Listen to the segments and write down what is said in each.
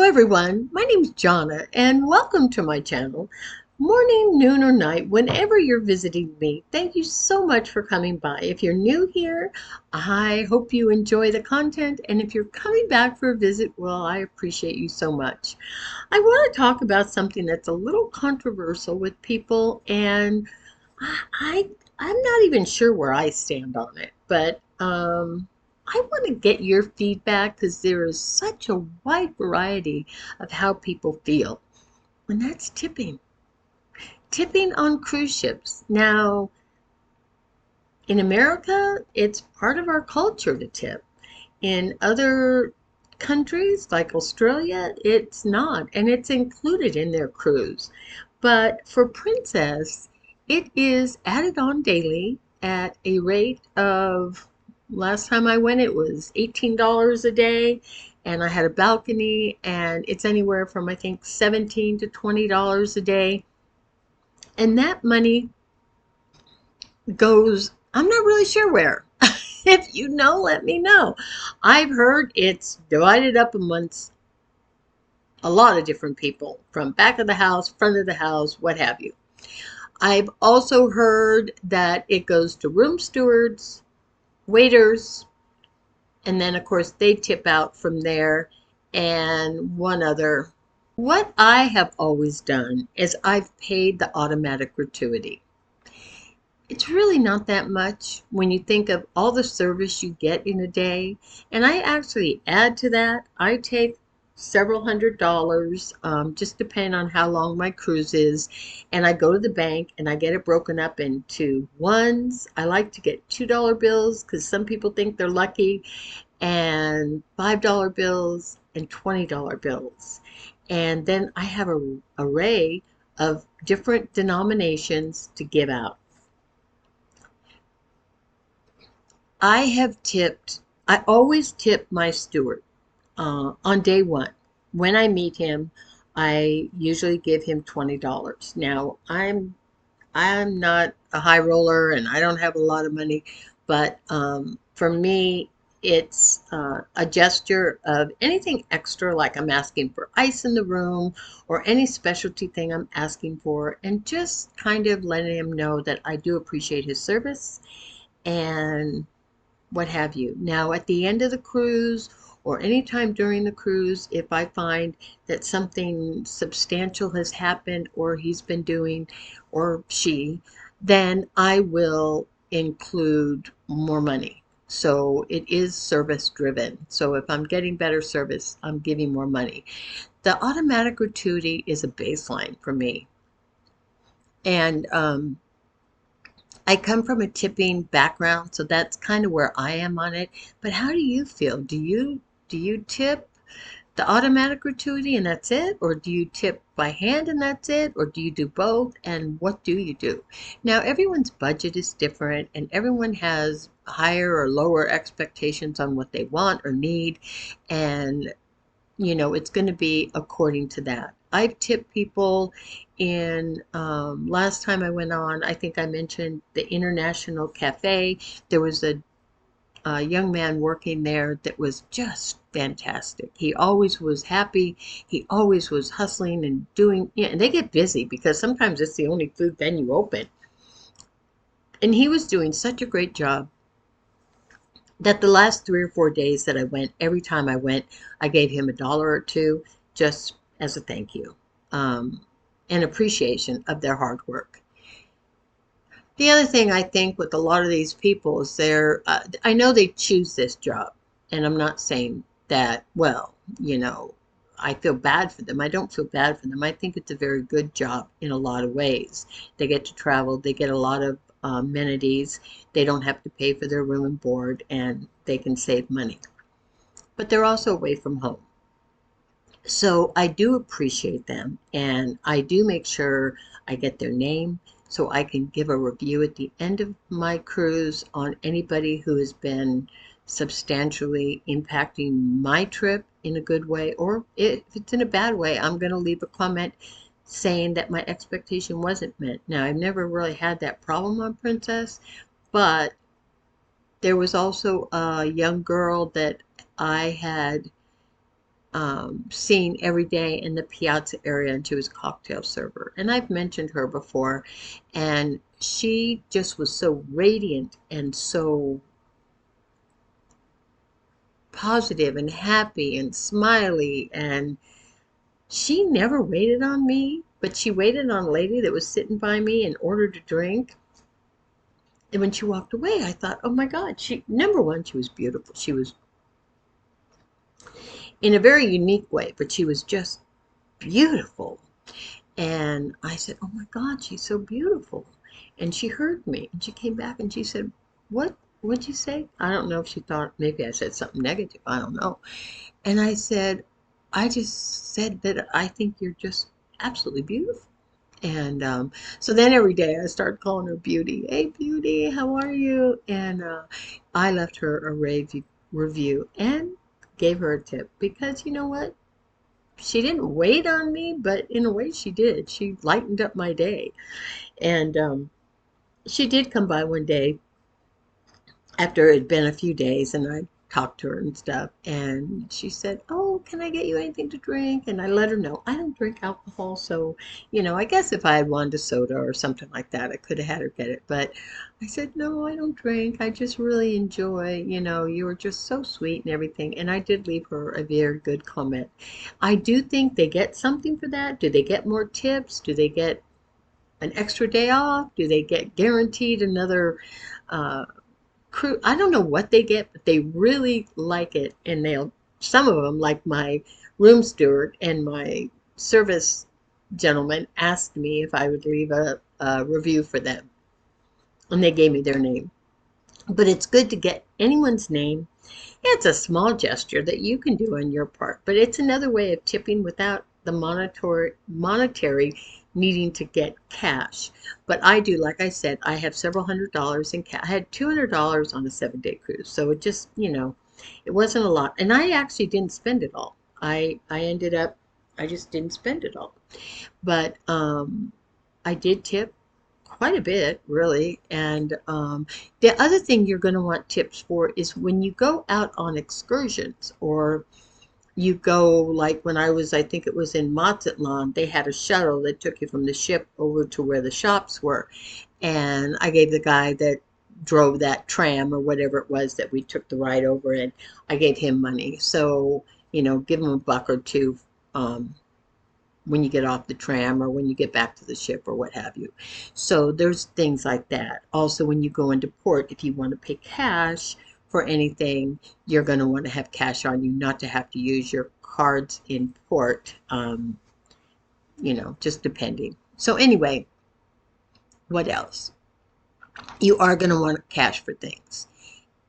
everyone, my name is Johnna and welcome to my channel. Morning, noon, or night, whenever you're visiting me, thank you so much for coming by. If you're new here, I hope you enjoy the content, and if you're coming back for a visit, well, I appreciate you so much. I want to talk about something that's a little controversial with people, and I I'm not even sure where I stand on it, but I want to get your feedback because there is such a wide variety of how people feel, and that's tipping. Tipping on cruise ships. Now, in America, it's part of our culture to tip. In other countries like Australia, it's not, and it's included in their cruise. But for Princess, it is added on daily at a rate of, last time I went, it was $18 a day, and I had a balcony, and it's anywhere from I think $17 to $20 a day. And that money goes, I'm not really sure where. If you know, let me know. I've heard it's divided up amongst a lot of different people, from back of the house, front of the house, what have you. I've also heard that it goes to room stewards, waiters, and then of course they tip out from there, and one other. What I have always done is I've paid the automatic gratuity. It's really not that much when you think of all the service you get in a day. And I actually add to that. I take several $100s, just depending on how long my cruise is. And I go to the bank and I get it broken up into ones. I like to get $2 bills because some people think they're lucky, and $5 bills and $20 bills. And then I have an array of different denominations to give out. I always tip my steward on day one. When I meet him, I usually give him $20. Now, I'm not a high roller and I don't have a lot of money, but for me, it's a gesture of anything extra, like I'm asking for ice in the room or any specialty thing I'm asking for, and just kind of letting him know that I do appreciate his service and what have you. Now, at the end of the cruise or anytime during the cruise, if I find that something substantial has happened or he's been doing, or she, then I will include more money. So it is service driven. So if I'm getting better service, I'm giving more money. The automatic gratuity is a baseline for me. And I come from a tipping background, so that's kind of where I am on it. But how do you feel? Do you tip the automatic gratuity and that's it? Or do you tip by hand and that's it? Or do you do both? And what do you do? Now, everyone's budget is different and everyone has higher or lower expectations on what they want or need. And it's going to be according to that. I've tipped people in, last time I went on, I think I mentioned the International Cafe. There was a young man working there that was just fantastic. He always was happy. He always was hustling and doing, yeah, and they get busy because sometimes it's the only food venue open. And he was doing such a great job that the last 3 or 4 days that I went, every time I went, I gave him $1 or two just as a thank you, and appreciation of their hard work. The other thing I think with a lot of these people is I know they choose this job, and I'm not saying that, well, I feel bad for them. I don't feel bad for them. I think it's a very good job in a lot of ways. They get to travel, they get a lot of amenities, they don't have to pay for their room and board, and they can save money. But they're also away from home. So I do appreciate them, and I do make sure I get their name so I can give a review at the end of my cruise on anybody who has been substantially impacting my trip in a good way, or if it's in a bad way, I'm going to leave a comment saying that my expectation wasn't met. Now, I've never really had that problem on Princess, but there was also a young girl that I had seen every day in the Piazza area, and she was a cocktail server. And I've mentioned her before, and she just was so radiant and so positive and happy and smiley, and she never waited on me, but she waited on a lady that was sitting by me and ordered a drink. And when she walked away, I thought, oh my God, she, number one, she was beautiful. She was in a very unique way, but she was just beautiful. And I said, oh my God, she's so beautiful. And she heard me and she came back and she said, what'd you say? I don't know if she thought maybe I said something negative. I don't know. And I said, I just said that I think you're just absolutely beautiful. And so then every day I started calling her Beauty. Hey, Beauty, how are you? And I left her a review and gave her a tip because you know what? She didn't wait on me, but in a way she did. She lightened up my day. And she did come by one day after it had been a few days, and I talked to her and stuff, and she said, oh, can I get you anything to drink? And I let her know I don't drink alcohol, so I guess if I had wanted a soda or something like that, I could have had her get it. But I said, no, I don't drink. I just really enjoy, you were just so sweet and everything. And I did leave her a very good comment. I do think they get something for that. Do they get more tips? Do they get an extra day off? Do they get guaranteed another crew? I don't know what they get, but they really like it. And some of them, like my room steward and my service gentleman, asked me if I would leave a review for them. And they gave me their name. But it's good to get anyone's name. It's a small gesture that you can do on your part, but it's another way of tipping without the monetary needing to get cash. But I do, like I said, I have several $100s in cash. I had $200 on a 7-day cruise, so it just, it wasn't a lot. And I actually didn't spend it all. I ended up, I just didn't spend it all. But I did tip quite a bit, really. And the other thing you're going to want tips for is when you go out on excursions, or you go, like when I think it was in Mazatlan, they had a shuttle that took you from the ship over to where the shops were. And I gave the guy that drove that tram or whatever it was that we took the ride over in, I gave him money. So, give him a buck or two. When you get off the tram or when you get back to the ship or what have you. So there's things like that. Also, when you go into port, if you want to pay cash for anything, you're going to want to have cash on you, not to have to use your cards in port, just depending. So anyway, what else? You are going to want cash for things.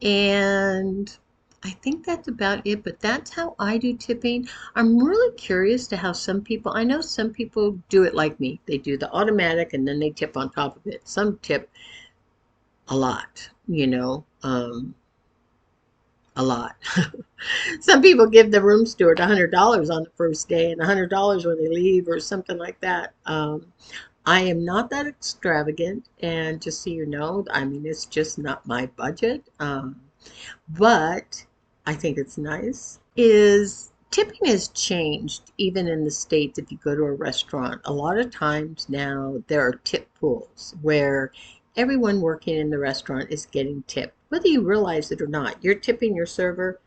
And I think that's about it, but that's how I do tipping. I'm really curious to how some people, I know some people do it like me. They do the automatic and then they tip on top of it. Some tip a lot, a lot. Some people give the room steward $100 on the first day and $100 when they leave or something like that. I am not that extravagant, and just so you know, I mean, it's just not my budget. But I think it's nice, is tipping has changed even in the States. If you go to a restaurant, a lot of times now there are tip pools where everyone working in the restaurant is getting tipped. Whether you realize it or not, you're tipping your server,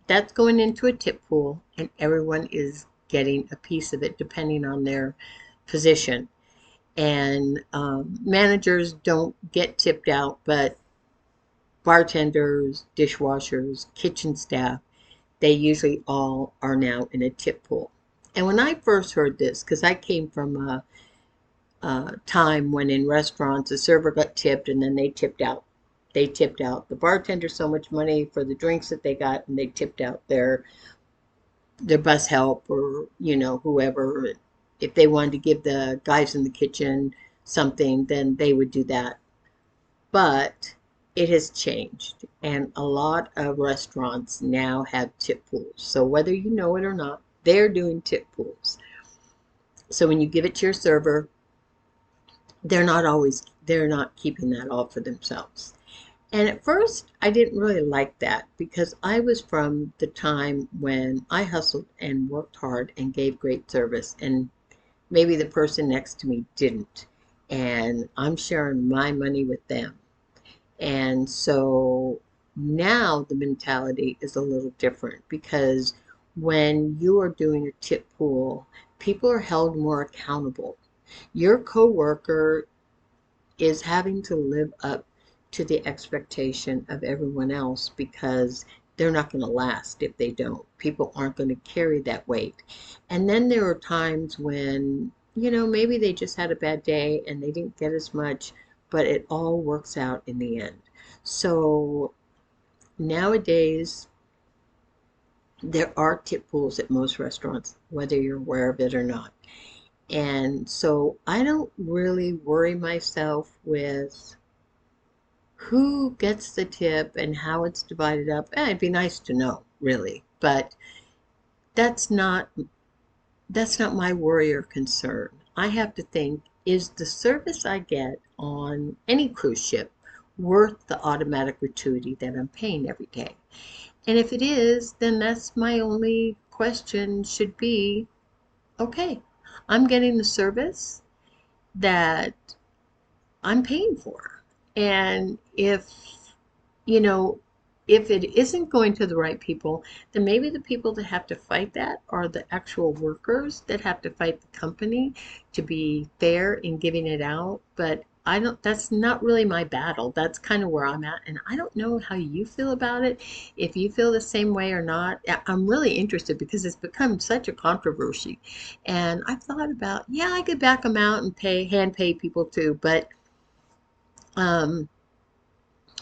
that's going into a tip pool, and everyone is getting a piece of it depending on their position. And managers don't get tipped out, but bartenders, dishwashers, kitchen staff, they usually all are now in a tip pool. And when I first heard this, because I came from a time when in restaurants a server got tipped and then they tipped out. They tipped out the bartender so much money for the drinks that they got, and they tipped out their bus help or whoever. If they wanted to give the guys in the kitchen something, then they would do that. But it has changed, and a lot of restaurants now have tip pools. So whether you know it or not, they're doing tip pools. So when you give it to your server, they're not keeping that all for themselves. And at first, I didn't really like that because I was from the time when I hustled and worked hard and gave great service, and maybe the person next to me didn't. And I'm sharing my money with them. And so now the mentality is a little different because when you are doing a tip pool, people are held more accountable. Your coworker is having to live up to the expectation of everyone else because they're not going to last if they don't. People aren't going to carry that weight. And then there are times when, maybe they just had a bad day and they didn't get as much, but it all works out in the end. So nowadays, there are tip pools at most restaurants, whether you're aware of it or not. And so I don't really worry myself with who gets the tip and how it's divided up. It'd be nice to know, really, but that's not that's not my worry or concern. I have to think, is the service I get on any cruise ship worth the automatic gratuity that I'm paying every day? And if it is, then that's my only question should be, okay, I'm getting the service that I'm paying for. And you know, if it isn't going to the right people, then maybe the people that have to fight that are the actual workers that have to fight the company to be fair in giving it out. But I don't, that's not really my battle. That's kind of where I'm at. And I don't know how you feel about it, if you feel the same way or not. I'm really interested because it's become such a controversy. And I've thought about, yeah, I could back them out and hand pay people too. But um,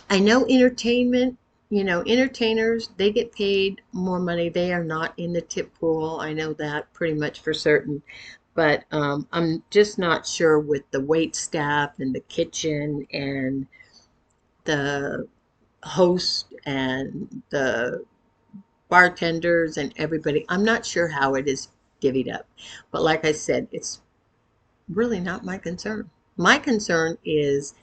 I know entertainers, they get paid more money. They are not in the tip pool. I know that pretty much for certain. But I'm just not sure with the wait staff and the kitchen and the host and the bartenders and everybody. I'm not sure how it is divvied up. But like I said, it's really not my concern. My concern is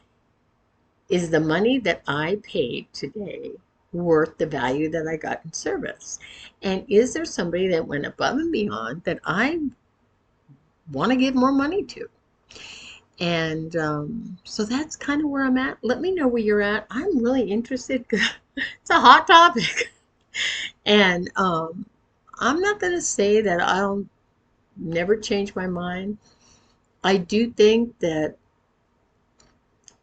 the money that I paid today worth the value that I got in service? And is there somebody that went above and beyond that I want to give more money to? And so that's kind of where I'm at. Let me know where you're at. I'm really interested. It's a hot topic. And I'm not going to say that I'll never change my mind. I do think that,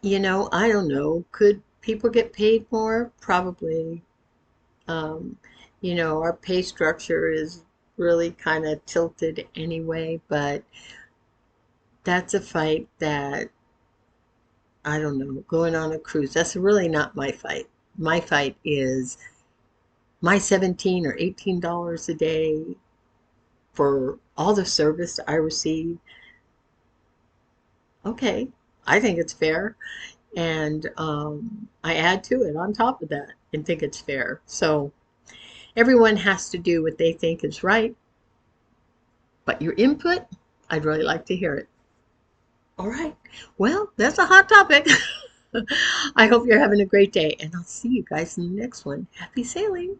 I don't know, could people get paid more? Probably. Um, our pay structure is really kind of tilted anyway, but that's a fight that, I don't know, going on a cruise, that's really not my fight. My fight is my 17 or $18 a day for all the service I receive. Okay, I think it's fair. And I add to it on top of that and think it's fair. So everyone has to do what they think is right. But your input, I'd really like to hear it. All right. Well, that's a hot topic. I hope you're having a great day, and I'll see you guys in the next one. Happy sailing.